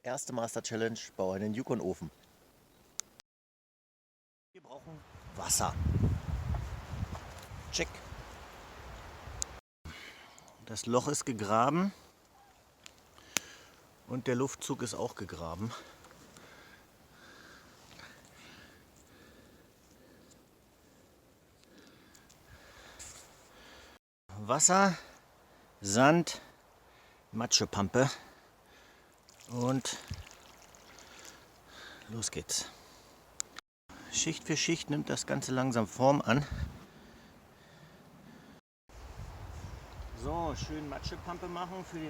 Erste Master Challenge, baue einen Yukon-Ofen. Wir brauchen Wasser. Check. Das Loch ist gegraben und der Luftzug ist auch gegraben. Wasser, Sand, Matschepampe und los geht's. Schicht für Schicht nimmt das Ganze langsam Form an. So, schön Matschepampe machen für die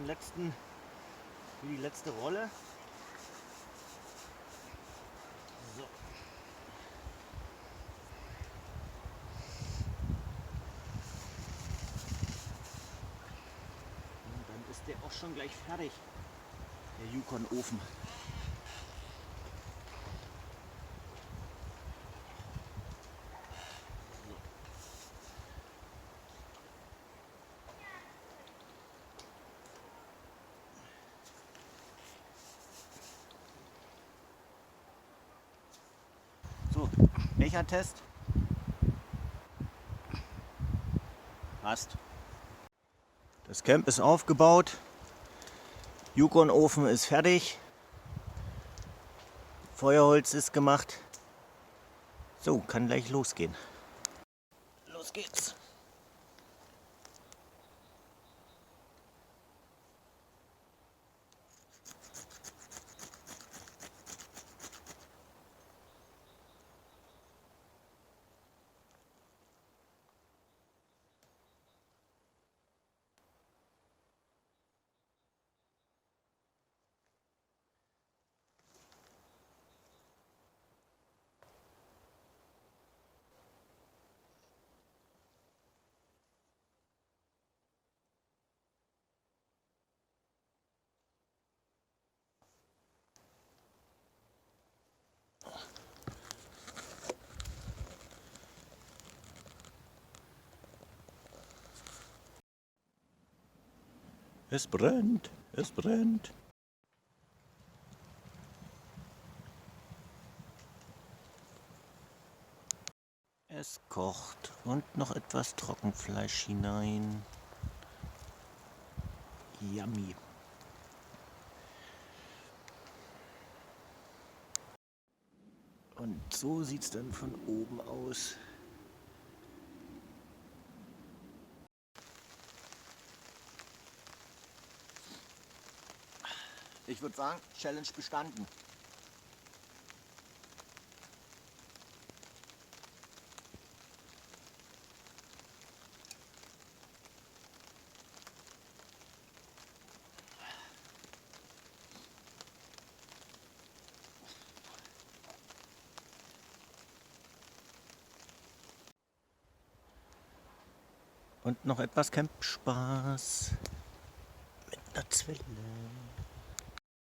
letzte Rolle. So. Und dann ist der auch schon gleich fertig, der Yukon-Ofen. So, Bechertest. Passt. Das Camp ist aufgebaut. Yukon-Ofen ist fertig. Feuerholz ist gemacht. So, kann gleich losgehen. Los geht's. Es brennt, es brennt. Es kocht und noch etwas Trockenfleisch hinein. Yummy. Und so sieht es dann von oben aus. Ich würde sagen, Challenge bestanden. Und noch etwas Campspaß mit einer Zwille.